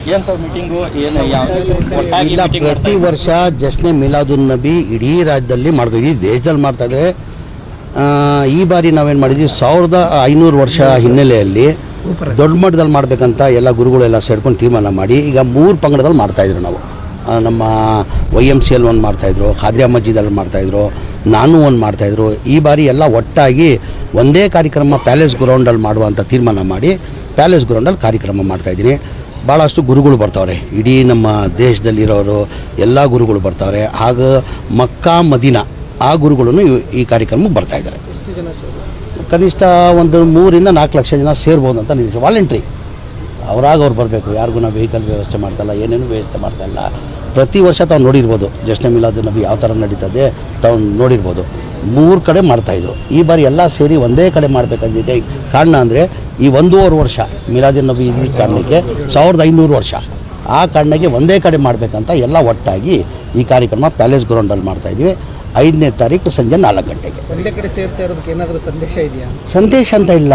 ಏನು sir meeting ಏನು ಇಲ್ಲ, ಪ್ರತಿ ವರ್ಷ ಜಶ್ನೆ ಮಿಲಾದುನ್ ನಬಿ ಇಡೀ ರಾಜ್ಯದಲ್ಲಿ ಮಾಡ್ತೀವಿ, ಇಡೀ ದೇಶದಲ್ಲಿ ಮಾಡ್ತಾಯಿದ್ರೆ. ಈ ಬಾರಿ ನಾವೇನು ಮಾಡಿದ್ವಿ, 1500 ವರ್ಷ ಹಿನ್ನೆಲೆಯಲ್ಲಿ ದೊಡ್ಡ ಮಟ್ಟದಲ್ಲಿ ಮಾಡಬೇಕಂತ ಎಲ್ಲ ಗುರುಗಳೆಲ್ಲ ಸೇರ್ಕೊಂಡು ತೀರ್ಮಾನ ಮಾಡಿ ಈಗ 3 ಪಂಗಡದಲ್ಲಿ ಮಾಡ್ತಾಯಿದ್ರು. ನಾವು ನಮ್ಮ YMCL ಒಂದು ಮಾಡ್ತಾಯಿದ್ರು, ಖಾದ್ರಿಯಾ ಮಸ್ಜಿದಲ್ಲಿ ಮಾಡ್ತಾಯಿದ್ರು, ನಾನು ಒಂದು ಮಾಡ್ತಾಯಿದ್ರು. ಈ ಬಾರಿ ಎಲ್ಲ ಒಟ್ಟಾಗಿ ಒಂದೇ ಕಾರ್ಯಕ್ರಮ ಪ್ಯಾಲೇಸ್ ಗ್ರೌಂಡಲ್ಲಿ ಮಾಡುವಂಥ ತೀರ್ಮಾನ ಮಾಡಿ ಪ್ಯಾಲೇಸ್ ಗ್ರೌಂಡಲ್ಲಿ ಕಾರ್ಯಕ್ರಮ ಮಾಡ್ತಾಯಿದ್ದೀನಿ. ಭಾಳಷ್ಟು ಗುರುಗಳು ಬರ್ತಾವ್ರೆ, ಇಡೀ ನಮ್ಮ ದೇಶದಲ್ಲಿರೋರು ಎಲ್ಲ ಗುರುಗಳು ಬರ್ತಾವ್ರೆ. ಆಗ ಮಕ್ಕಾ ಮದೀನಾ ಆ ಗುರುಗಳು ಈ ಕಾರ್ಯಕ್ರಮಕ್ಕೆ ಬರ್ತಾಯಿದ್ದಾರೆ. ಕನಿಷ್ಠ ಒಂದು 3 ರಿಂದ 4 ಲಕ್ಷ ಜನ ಸೇರ್ಬೋದು ಅಂತ ನಿರೀಕ್ಷೆ. ವಾಲಂಟ್ರಿ ಅವ್ರು ಬರಬೇಕು, ಯಾರಿಗೂ ನಾವು ವೆಹಿಕಲ್ ವ್ಯವಸ್ಥೆ ಮಾಡ್ತಾಯಿಲ್ಲ, ಏನೇನು ವ್ಯವಸ್ಥೆ ಮಾಡ್ತಾಯಿಲ್ಲ. ಪ್ರತಿ ವರ್ಷ ತಾವು ನೋಡಿರ್ಬೋದು ಜಶ್ನೆ ಮಿಲಾದುನ್ ನಬಿ ಯಾವ ಥರ ನಡೀತದೆ ತಾವು ನೋಡಿರ್ಬೋದು. 3 ಕಡೆ ಮಾಡ್ತಾಯಿದ್ರು. ಈ ಬಾರಿ ಎಲ್ಲ ಸೇರಿ ಒಂದೇ ಕಡೆ ಮಾಡಬೇಕಂದಿದೆ. ಕಾರಣ ಅಂದರೆ ಈ 1.5 ವರ್ಷ ಮಿಲಾದುನ್ ನಬಿ ಈ ಕಾರಣಕ್ಕೆ 1500 ವರ್ಷ ಆ ಕಾರಣಕ್ಕೆ ಒಂದೇ ಕಡೆ ಮಾಡಬೇಕಂತ ಎಲ್ಲ ಒಟ್ಟಾಗಿ ಈ ಕಾರ್ಯಕ್ರಮ ಪ್ಯಾಲೇಸ್ ಗ್ರೌಂಡಲ್ಲಿ ಮಾಡ್ತಾಯಿದ್ವಿ. 5ನೇ ತಾರೀಕು ಸಂಜೆ 4 ಗಂಟೆಗೆ. ಒಂದೇ ಕಡೆ ಸೇರ್ತಾ ಇರೋದಕ್ಕೆ ಏನಾದರೂ ಸಂದೇಶ ಇದೆಯಾ? ಸಂದೇಶ ಅಂತ ಇಲ್ಲ,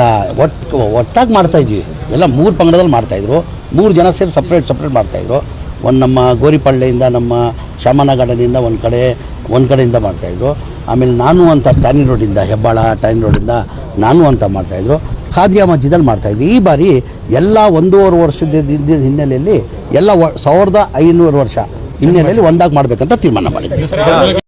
ಒಟ್ಟಾಗಿ ಮಾಡ್ತಾಯಿದ್ವಿ. ಎಲ್ಲ 3 ಪಂಗಡದಲ್ಲಿ ಮಾಡ್ತಾಯಿದ್ರು. 3 ಜನ ಸೇರಿ ಸಪ್ರೇಟ್ ಮಾಡ್ತಾಯಿದ್ರು. ಒಂದು ನಮ್ಮ ಗೋರಿಪಳ್ಳಿಯಿಂದ, ನಮ್ಮ ಶಾಮನ ಗಾರ್ಡನಿಂದ ಒಂದು ಕಡೆಯಿಂದ ಮಾಡ್ತಾಯಿದ್ರು. ಆಮೇಲೆ ನಾನು ಅಂತ ಟ್ಯಾನಿನ್ ರೋಡಿಂದ, ಹೆಬ್ಬಾಳ ಟ್ಯಾನಿನ್ ರೋಡಿಂದ ನಾನು ಅಂತ ಮಾಡ್ತಾಯಿದ್ರು. ಖಾದ್ರಿಯಾ ಮಸ್ಜಿದಲ್ಲಿ ಮಾಡ್ತಾಯಿದ್ವಿ. ಈ ಬಾರಿ ಎಲ್ಲ 1.5 ವರ್ಷದ ಹಿನ್ನೆಲೆಯಲ್ಲಿ ಎಲ್ಲ 1500 ವರ್ಷ ಹಿನ್ನೆಲೆಯಲ್ಲಿ ಒಂದಾಗಿ ಮಾಡಬೇಕಂತ ತೀರ್ಮಾನ ಮಾಡಿದ್ವಿ.